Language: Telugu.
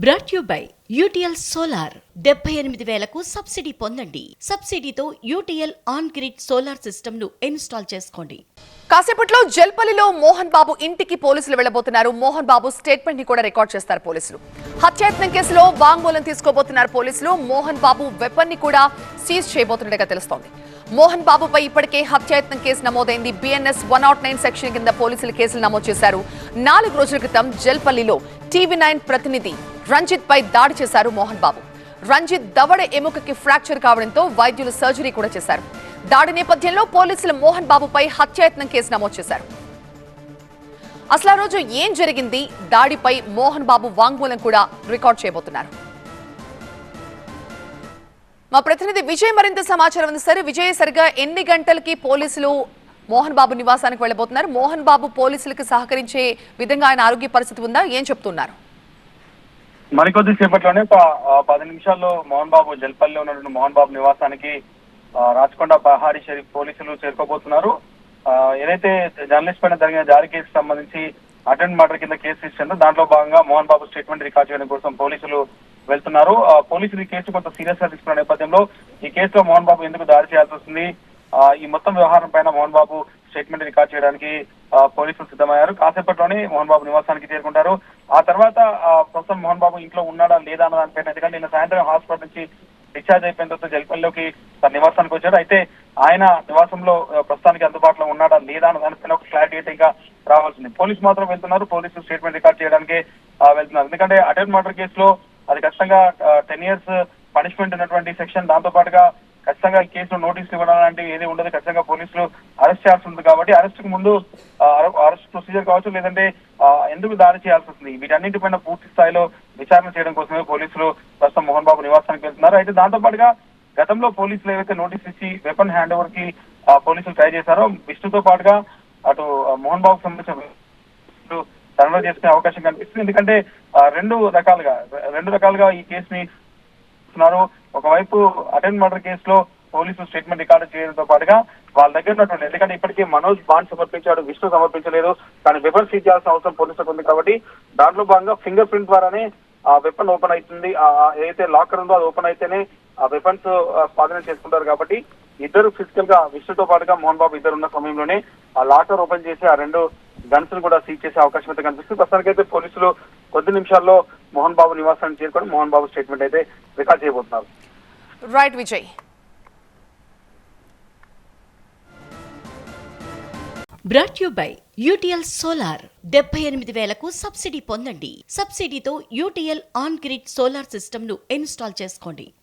Brought you by UTL solar 78,000కు సబ్సిడీ పొందండి. సబ్సిడీతో UTL on grid solar system ను ఇన్స్టాల్ చేసుకోండి. కాసేపట్లో జల్పల్లిలో మోహన్ బాబు ఇంటికి పోలీసులు వెళ్లబోతున్నారు. మోహన్ బాబు స్టేట్మెంట్ ని కూడా రికార్డ్ చేస్తారు పోలీసులు. హత్యాయత్నం కేసులో వాంగ్మూలం తీసుకోబోతున్నారు పోలీసులు. మోహన్ బాబు వెపన్ ని కూడా సీజ్ చేయబోతున్నట్టుగా తెలుస్తోంది. మోహన్ బాబుపై ఇప్పటికే హత్యాయత్నం కేసు నమోదైంది. బిఎన్ఎస్ 109 సెక్షన్ కింద పోలీసులు కేసులు నమోదు చేశారు. 4 రోజుల క్రితం జల్పల్లిలో టీవీ9 ప్రతినిధి రంజిత్ పై దాడి చేశారు మోహన్ బాబు. రంజిత్ దవడ ఎముకకి ఫ్రాక్చర్ కావడంతో వైద్యులు సర్జరీ కూడా చేశారు. దాడి నేపథ్యంలో పోలీసులు మోహన్ బాబుపై హత్యాయత్నం కేసు నమోదు చేశారు. అసలు ఆ రోజు ఏం జరిగింది, దాడిపై మోహన్ బాబు వాంగ్మూలం కూడా రికార్డ్ చేయబోతున్నారు. మా ప్రతినిధి విజయ్ మరింత సమాచారం అందిస్తారు. విజయ్, సరిగా ఎన్ని గంటలకి పోలీసులు మోహన్ బాబు నివాసానికి వెళ్లబోతున్నారు? మోహన్ బాబు పోలీసులకు సహకరించే విధంగా ఆయన ఆరోగ్య పరిస్థితి ఉందా? ఏం చెప్తున్నారు? మరికొద్ది సేపట్లోనే 10 నిమిషాల్లో మోహన్ బాబు జల్పల్లిలో ఉన్నటువంటి మోహన్ బాబు నివాసానికి రాచకొండ పహారీ షరీఫ్ పోలీసులు చేరుకోబోతున్నారు. ఏదైతే జర్నలిస్ట్ పైన జరిగిన జారీ కేసుకు సంబంధించి అటెంప్ట్ మర్డర్ కింద కేసు ఇచ్చిందో దాంట్లో భాగంగా మోహన్ బాబు స్టేట్మెంట్ రికార్డ్ చేయడం కోసం పోలీసులు వెళ్తున్నారు. పోలీసులు ఈ కేసు కొంత సీరియస్ గా తీసుకున్న నేపథ్యంలో ఈ కేసులో మోహన్ బాబు ఎందుకు దాడి చేయాల్సి వస్తుంది, ఈ మొత్తం వ్యవహారం పైన మోహన్ బాబు స్టేట్మెంట్ రికార్డ్ చేయడానికి పోలీసులు సిద్ధమయ్యారు. కాసేపట్లోనే మోహన్ బాబు నివాసానికి చేరుకుంటారు. ఆ తర్వాత ప్రస్తుతం మోహన్ బాబు ఇంట్లో ఉన్నాడా లేదా అన్న దానిపైన, ఎందుకంటే నిన్న సాయంత్రం హాస్పిటల్ నుంచి డిశ్చార్జ్ అయిపోయిన తర్వాత జల్పల్లిలోకి తన నివాసానికి వచ్చాడు. అయితే ఆయన నివాసంలో ప్రస్తుతానికి అందుబాటులో ఉన్నాడా లేదా అన్న దానిపైన ఒక క్లారిటీ అయితే ఇంకా రావాల్సింది. పోలీసు మాత్రం వెళ్తున్నారు, పోలీసులు స్టేట్మెంట్ రికార్డ్ చేయడానికి వెళ్తున్నారు. ఎందుకంటే అటెంప్ట్ మర్డర్ కేసులో అది ఖచ్చితంగా 10 years పనిష్మెంట్ ఉన్నటువంటి సెక్షన్, దాంతో పాటుగా ఖచ్చితంగా ఈ కేసులో నోటీసులు ఇవ్వడం లాంటివి ఏది ఉండదు. ఖచ్చితంగా పోలీసులు అరెస్ట్ చేయాల్సి ఉంటుంది. కాబట్టి అరెస్ట్ కు ముందు అరెస్ట్ ప్రొసీజర్ కావచ్చు, లేదంటే ఎందుకు దాడి చేయాల్సి వస్తుంది, వీటన్నింటిపైన పూర్తి స్థాయిలో విచారణ చేయడం కోసమే పోలీసులు ప్రస్తుతం మోహన్ బాబు నివాసానికి వెళ్తున్నారు. అయితే దాంతో పాటుగా గతంలో పోలీసులు ఏవైతే నోటీస్ ఇచ్చి వెపన్ హ్యాండ్ ఓవర్ కి పోలీసులు ట్రై చేశారో, విష్ణుతో పాటుగా అటు మోహన్ బాబుకు సంబంధించిన సరెండర్ చేసుకునే అవకాశం కనిపిస్తుంది. ఎందుకంటే రెండు రకాలుగా ఈ కేసుని ఇస్తున్నారు. ఒకవైపు అటెంప్ట్ మర్డర్ కేసులో పోలీసులు స్టేట్మెంట్ రికార్డు చేయడంతో పాటుగా వాళ్ళ దగ్గర ఉన్నటువంటి, ఎందుకంటే ఇప్పటికే మనోజ్ బాండ్ సమర్పించాడు, విష్ణు సమర్పించలేదు, కానీ వెపన్ సీజ్ చేయాల్సిన అవసరం పోలీసులకు ఉంది. కాబట్టి దాంట్లో భాగంగా ఫింగర్ ప్రింట్ ద్వారానే ఆ వెపన్ ఓపెన్ అవుతుంది. ఏదైతే లాకర్ ఉందో అది ఓపెన్ అయితేనే ఆ వెపన్స్ స్వాధీనం చేసుకుంటారు. కాబట్టి ఇద్దరు ఫిజికల్ గా విష్ణుతో పాటుగా మోహన్ బాబు ఇద్దరు ఉన్న సమయంలోనే ఆ లాకర్ ఓపెన్ చేసి ఆ 2 గన్స్ ను కూడా సీజ్ చేసే అవకాశం అయితే కనిపిస్తుంది. ప్రస్తుతానికైతే పోలీసులు కొద్ది నిమిషాల్లో మోహన్ బాబు నివాసానికి చేరుకొని మోహన్ బాబు స్టేట్మెంట్ అయితే రికార్డ్ చేయబోతున్నారు. Right Vijay. Brought you by UTL solar 78,000కు సబ్సిడీ పొందండి. సబ్సిడీతో UTL on grid solar system ను ఇన్స్టాల్ చేసుకోండి.